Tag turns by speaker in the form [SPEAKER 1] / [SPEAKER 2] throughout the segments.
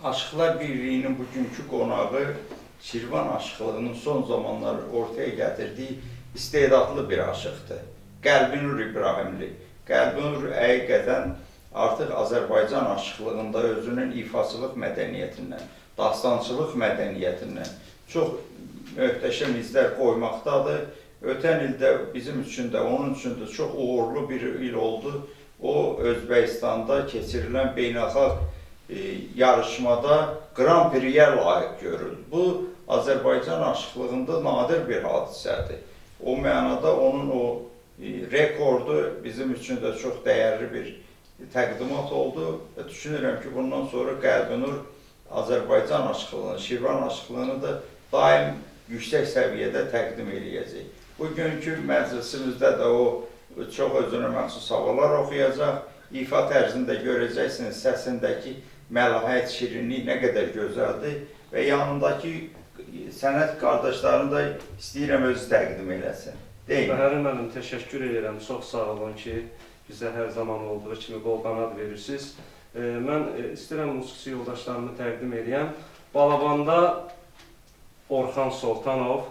[SPEAKER 1] Aşıqlar Birliği'nin bugünkü qonağı Şirvan aşıqlığının son zamanlar ortaya gətirdiyi istedadlı bir aşıqdır. Qəlbinur İbrahimli. Qəlbinur həqiqətən artıq Azərbaycan aşıqlığında özünün ifaçılıq mədəniyyətindən, dastançılıq mədəniyyətindən çox möhtəşəm izlər qoymaqdadır. Ötən ildə bizim üçün də, onun üçün də çox uğurlu bir il oldu. O, Özbəkistanda keçirilən beynəlxalq yarışmada Grand Prix-yə layiq görüldü. Bu, Azərbaycan aşıqlığında nadir bir hadisədir. O mənada onun o rekordu bizim üçün də çox dəyərli bir təqdimat oldu. Düşünürəm ki, bundan sonra Qəlbinur Azərbaycan aşıqlığını, Şirvan aşıqlığını da daim yüksək səviyyədə təqdim edəcək. Bugünkü məclisimizdə də o çox özünə məxsus havalar oxuyacaq. İfa tərzində görəcəksiniz səsindəki məlahət, şirinlik nə qədər gözəldir və yanındakı sənət qardaşlarını da istəyirəm özü təqdim eləsin.
[SPEAKER 2] Bəhərim mənim, təşəkkür edirəm. Çox sağ olun ki, bizə hər zaman olduğu kimi qol qanad verirsiniz. Mən istəyirəm musiqi yoldaşlarımı təqdim edəyəm. Balabanda Orxan Soltanov,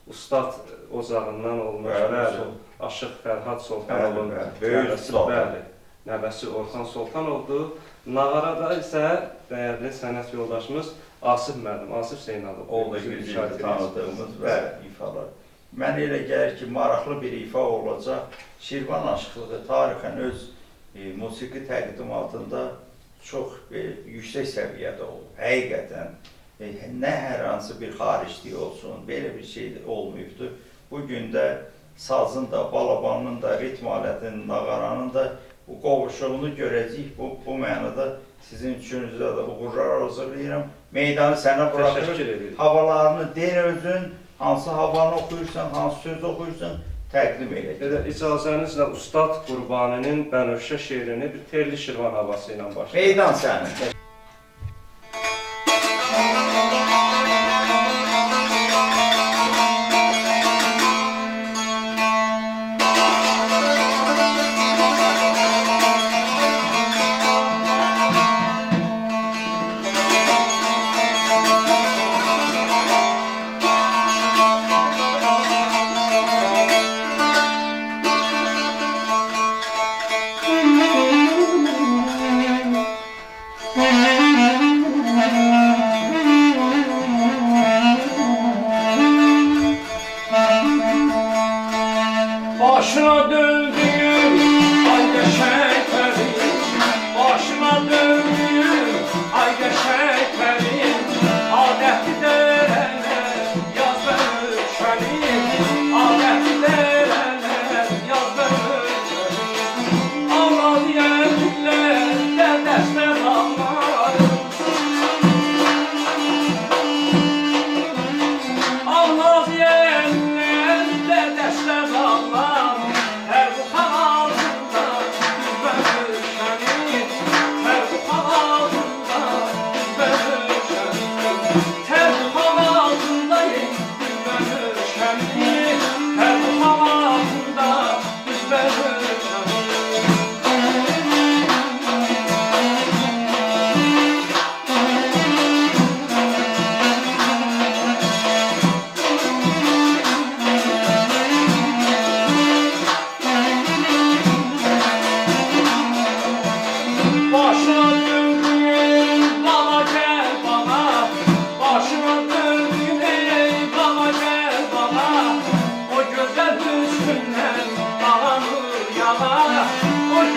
[SPEAKER 2] Ustad ocağından olmuş, Aşıq Fərhad Soltanovun nəvəsi Orxan Soltanovdur. Nağarada isə dəyərli sənət yoldaşımız Asif müəllim, Asif Zeynalov.
[SPEAKER 1] O da güclü tanıdığımız və ifalar. Mən elə gəlir ki, maraqlı bir ifa olacaq. Şirvan aşıqlığı tarixən öz musiqi təqdimatında çox yüksək səviyyədə olub. Həqiqətən, nə hər hansı bir xariclik olsun, belə bir şey olmayıbdır. Bugün də sazın da, balabanın da, ritm alətinin, nağaranın da bu qovuşluğunu görəcəyik. Bu mənada sizin üçünüzə də uğurlar hazırlayıram. Meydanı sənə bırakırıq. Havalarını den özün, hansı havanı oxuyursan, hansı söz oxuyursan, təqdim edək.
[SPEAKER 2] İcazənizlə Ustad Qurbaninin Bənövşə şeirini bir telli Şirvan havası ilə başlayaq.
[SPEAKER 1] Meydan sənin.
[SPEAKER 3] Başına döndüğüm ay geçeklerim, başına döndüğüm ay geçeklerim, adetli derenler yaz ben ölçelim, adetli derenler yaz ben ölçelim, Allah diyenler de destek almaz, Allah diyenler de destek almaz.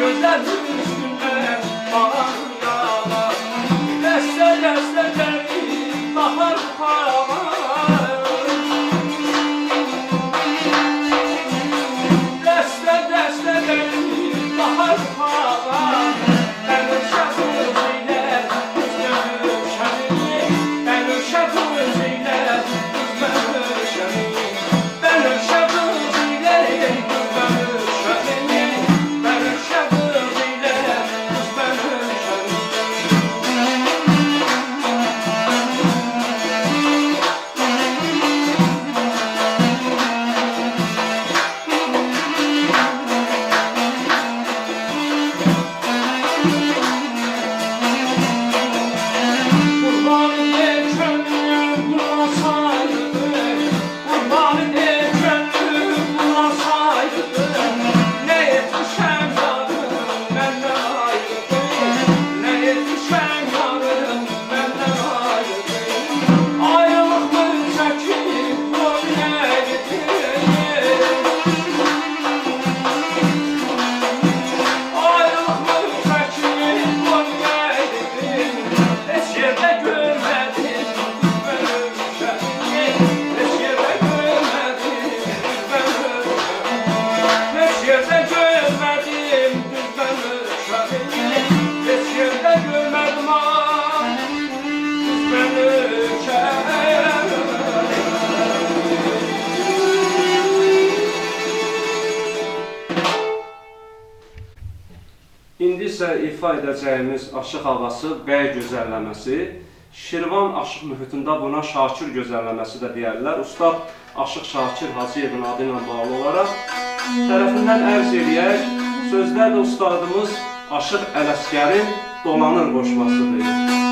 [SPEAKER 3] Gözler üstüne bağır yağlar, deste deste derin bahar buharlar, deste deste derin bahar buharlar. Ben uşağım özüyle, ben uşağım, ben uşağım özüyle, ben uşağım, ben uşağım özüyle, ben uşağım.
[SPEAKER 2] ifa edəcəyimiz aşıq havası bəy gözəlləməsi, Şirvan aşıq mühitində buna Şakir gözəlləməsi də deyərlər. Ustad Aşıq Şakir Hacıyevin adı ilə bağlı olaraq tərəfindən ərz eləyək, sözlər də ustadımız Aşıq Ələsgərin Dolanır qoşmasıdır.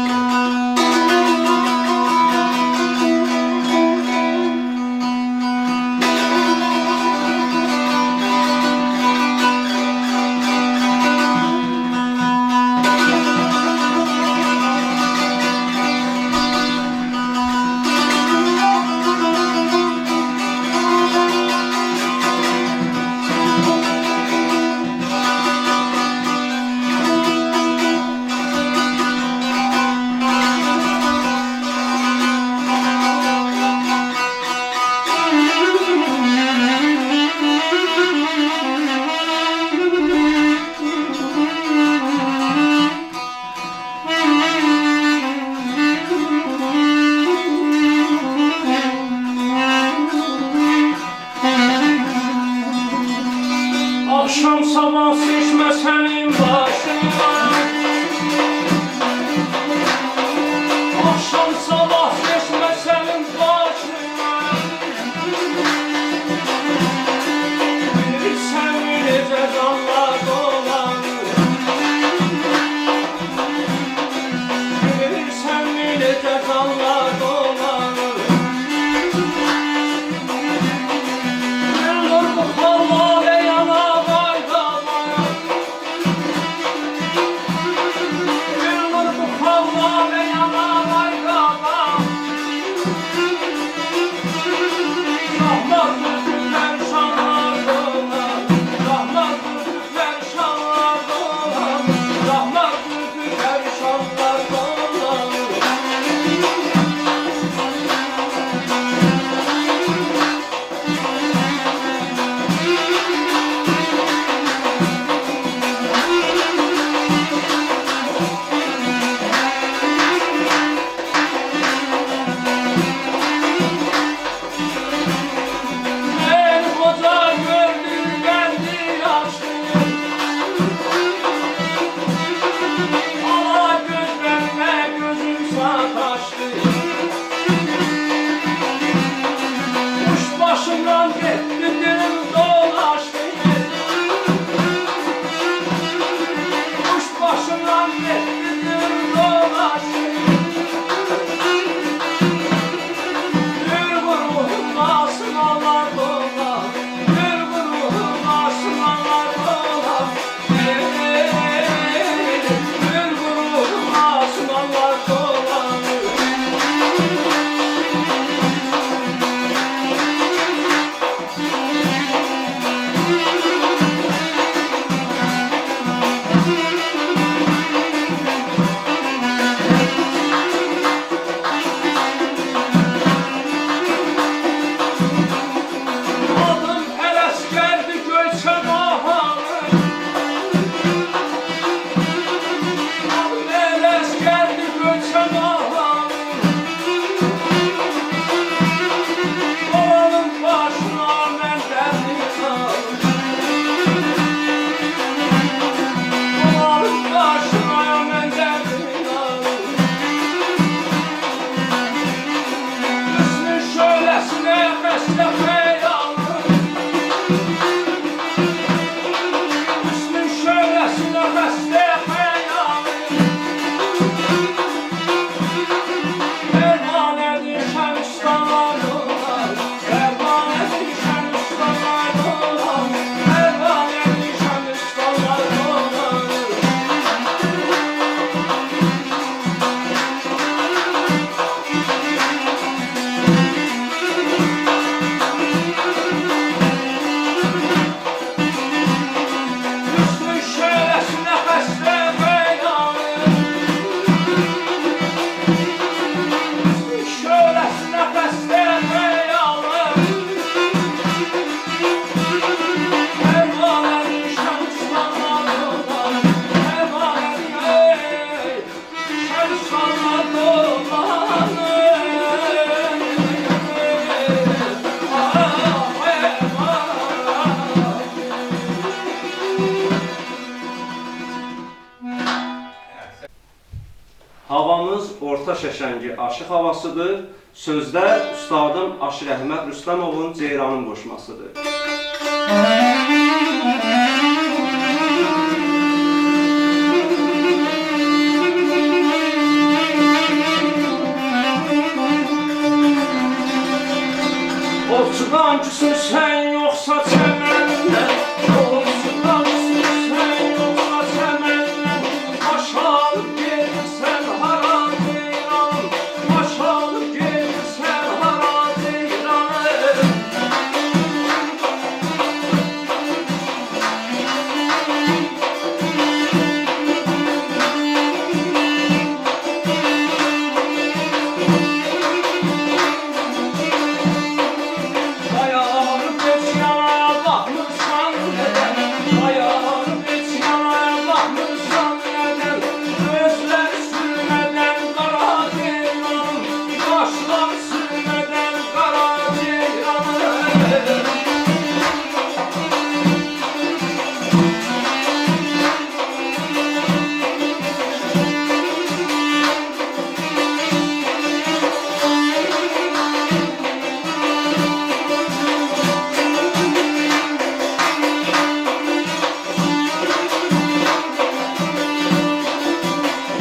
[SPEAKER 2] Havamız orta şəşəngi aşıq havasıdır. Sözlər Üstadım Aşıq Əhməd Rüstəmovun Ceyranın qoşmasıdır.
[SPEAKER 3] Ovçudan küsürsən yoxsa çəməndən, ovçudan küsürsən yoxsa çəməndən, aşağı gelirsən hara ceyran, aşağı gelirsən hara ceyran. Dayanıp heç yana baxmırsan nədən, dayanıp heç yana baxmırsan nədən, gözlər sürmədən qara ceyran, qaşlar sürmədən qara ceyran.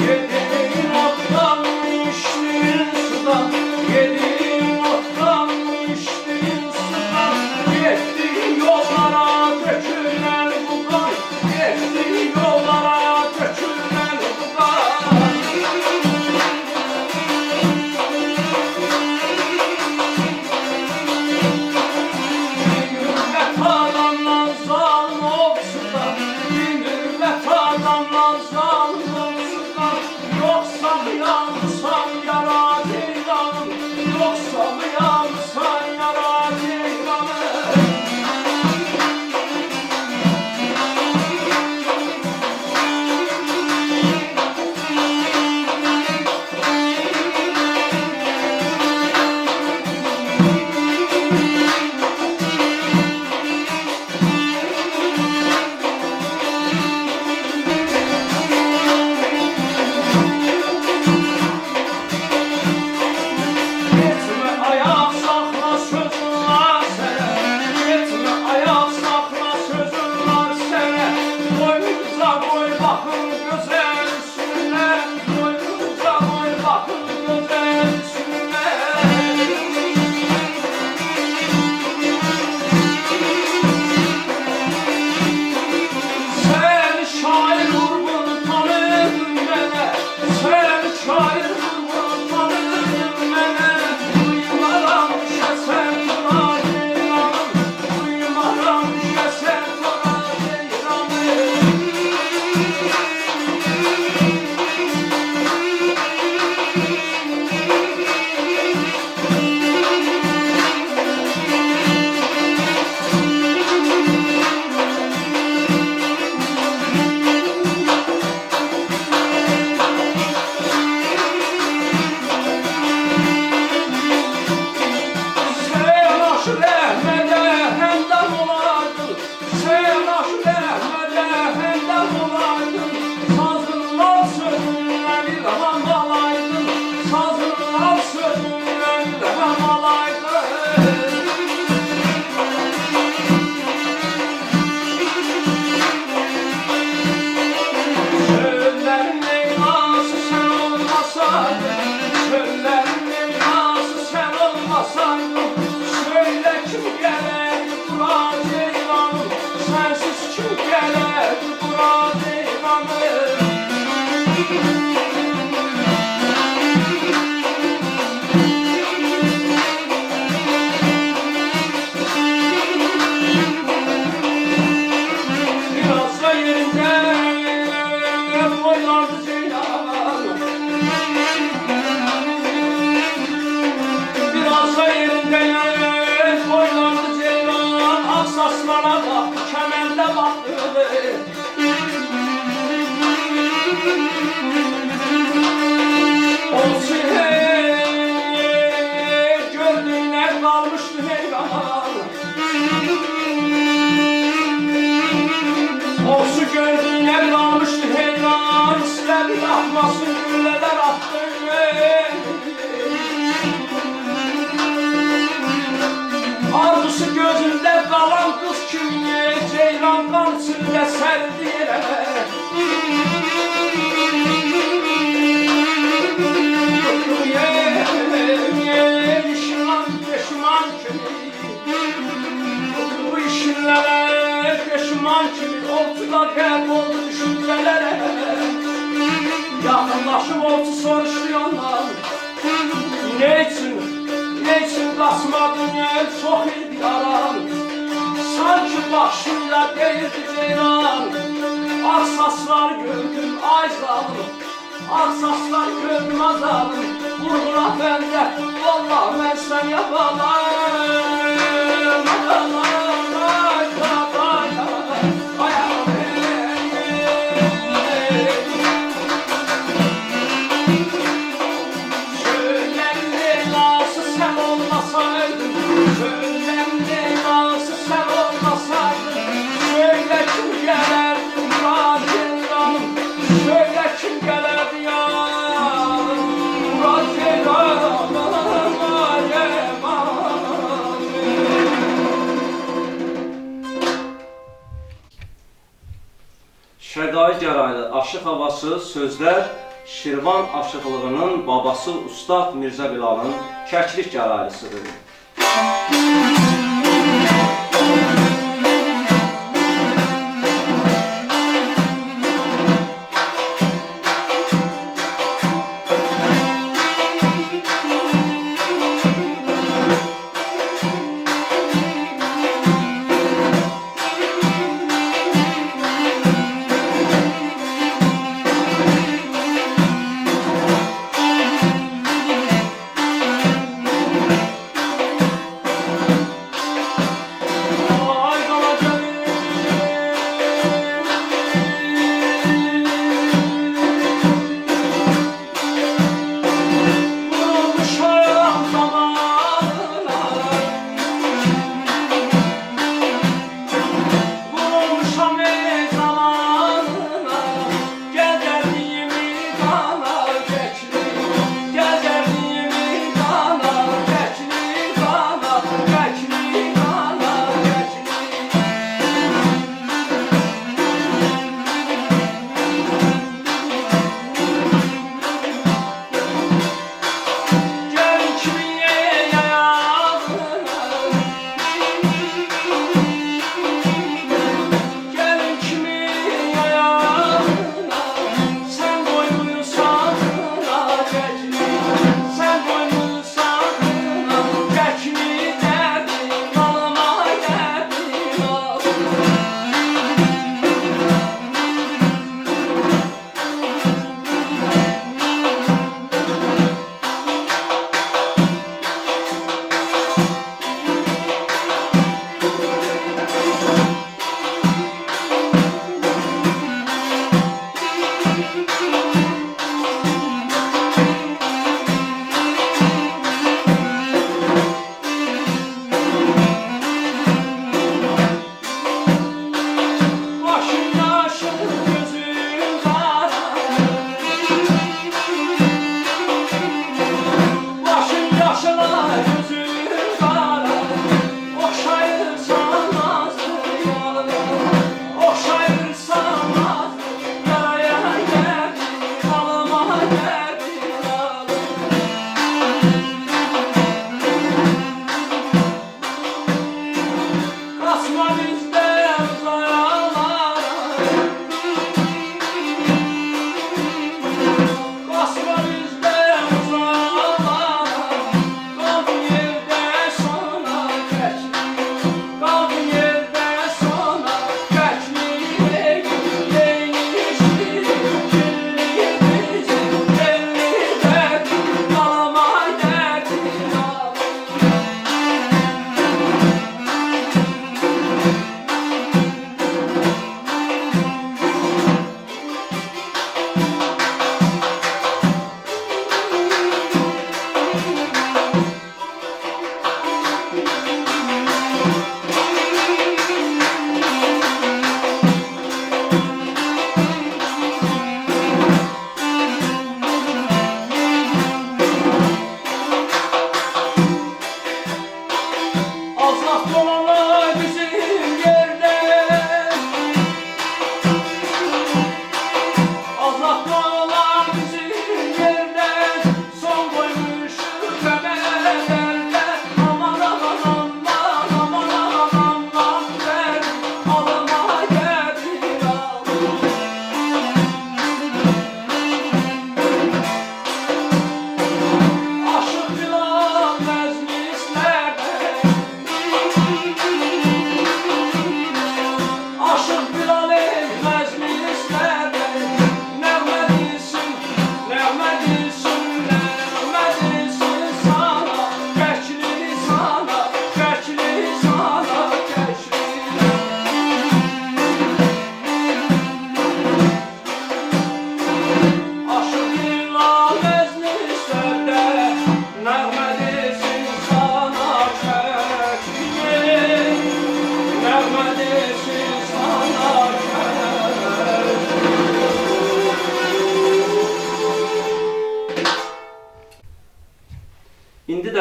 [SPEAKER 3] Yediğin ottan içtiğin sudan, yediğin ottan içtiğin sudan, yettiğin yollara dökülen bu kan, yettiğin yollara dökülen bu kan. Millət adamdan zalim olsun da, millət adamdan zalim olsun da, yoksa yansan yara ceylanım, yoksa yansan yara ceylanım. neler attın arzusu gözünde kalan kız kimi ceylan kan içinde serdi yere Şişman peşman kimi bu işinlere peşman kimi ortada kayboldu düşüncelere yakınlaşıp oltu soruşturuyorlar ne için kasmadın çok iyi bir aran sanki başımda değildi ceylan arsaslar gördüm ay zalim arsaslar gördüm azalım vurguna bende vallahi ben sen yapalayım
[SPEAKER 2] Şəqai gəraylı Aşıq havası sözlər Şirvan aşıqlığının babası Ustad Mirzə Bilalın Kəklik gərayısıdır.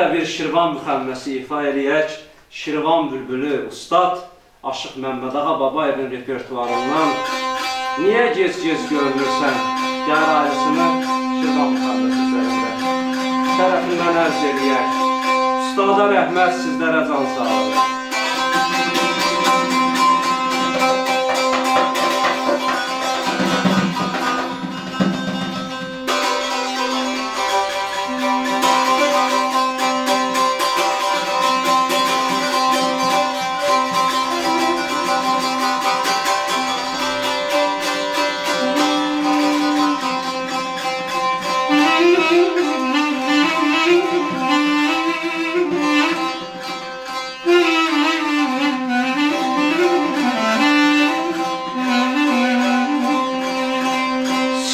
[SPEAKER 2] də bir Şirvan müxəmməsi ifa eləyək. Şirvan bülbülü ustad Aşıq Məmməd Ağa Babayevin repertuarından Niyə gec-gec görünürsən gərayısını Şirvan müxəmməsi üzərində tərəfindən ərz eləyək. Ustada rəhmət, sizlərə can sağlığı.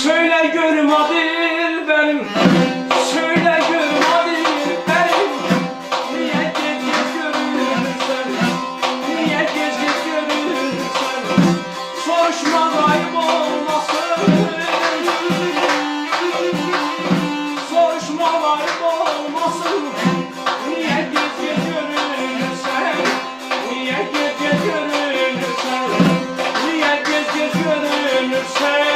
[SPEAKER 3] Söyle görüm adil benim, söyle görüm adil benim. Niye gec gec görünürsen, niye gec gec görünürsen? Soruşma ayıp olmasın, soruşma ayıp olmasın. Niye gec gec görünürsen, niye gec gec görünürsen, niye gec gec görünürsen?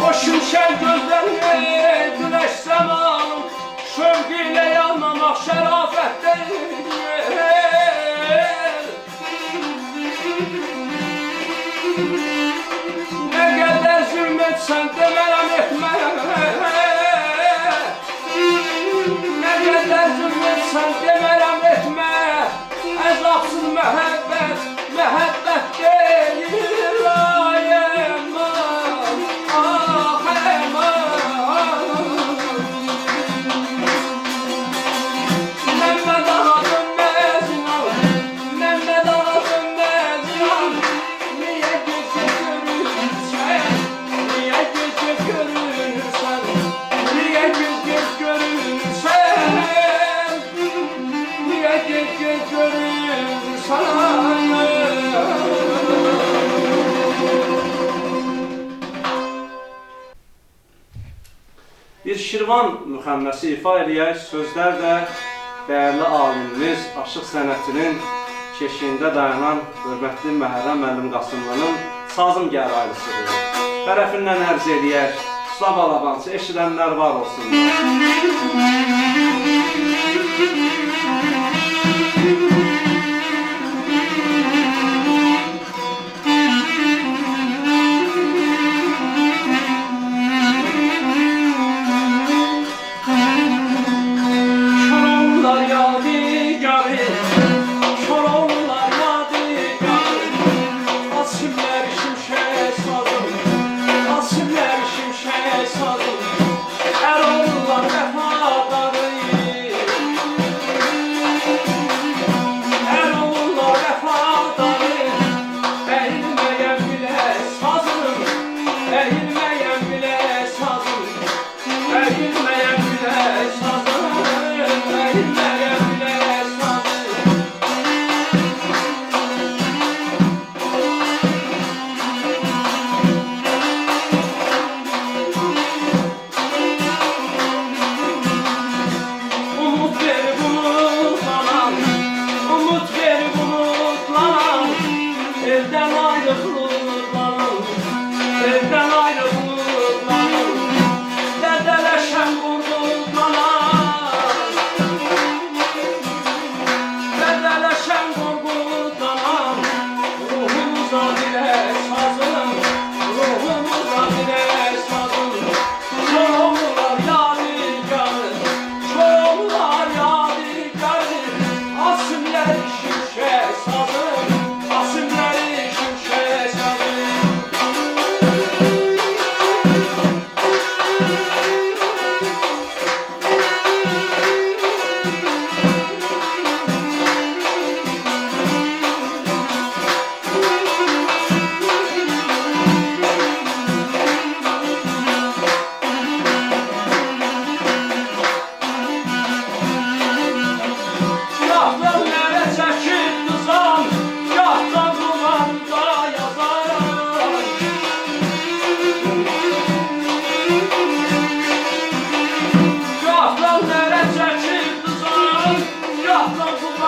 [SPEAKER 3] O şimşek gözlerine güneş zamanı şövgüyle yanmamak şerafet değil. Ne kadar zulmetsen demelem etme, ne kadar zulmetsen demelem etme. Ezapsız mehabbet, mehabbet değil.
[SPEAKER 2] Bir Şirvan müxəmməsi ifa eləyək, sözlər də dəyərli alimimiz, aşıq sənətinin keşiyində dayanan hörmətli Məhərrəm müəllim Qasımlının sazım gərayısıdır. Tərəfindən ərz eləyək, usta balabançı, eşidənlər var olsun.
[SPEAKER 3] Koroğlular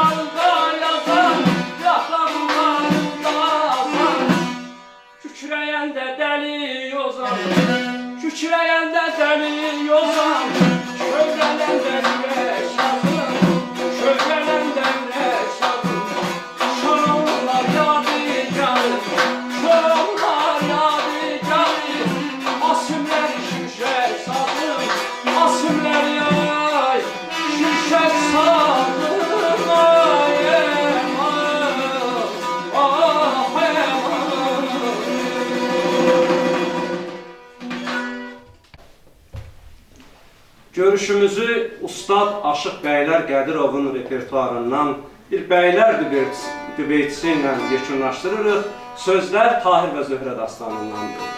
[SPEAKER 3] yatağında yazan, yatağında azan. Kükrəyəndə dəli yozan, kükrəyəndə dəli yozan. Kövrələndə ürək şazım, kövrələndə ürək şazım. Şanlar yadigarı, şanlar yadigarı. Asimlər şişək sazım, asimlər yay, şişək sazım. Ay eman, ah eman.
[SPEAKER 2] Görüşümüzü Ustad Aşıq Bəylər Qədirovun repertuarından bir bəylər dübeytisi ilə yekunlaşdırırıq. Sözlər Tahir və Zöhrə dastanındandır.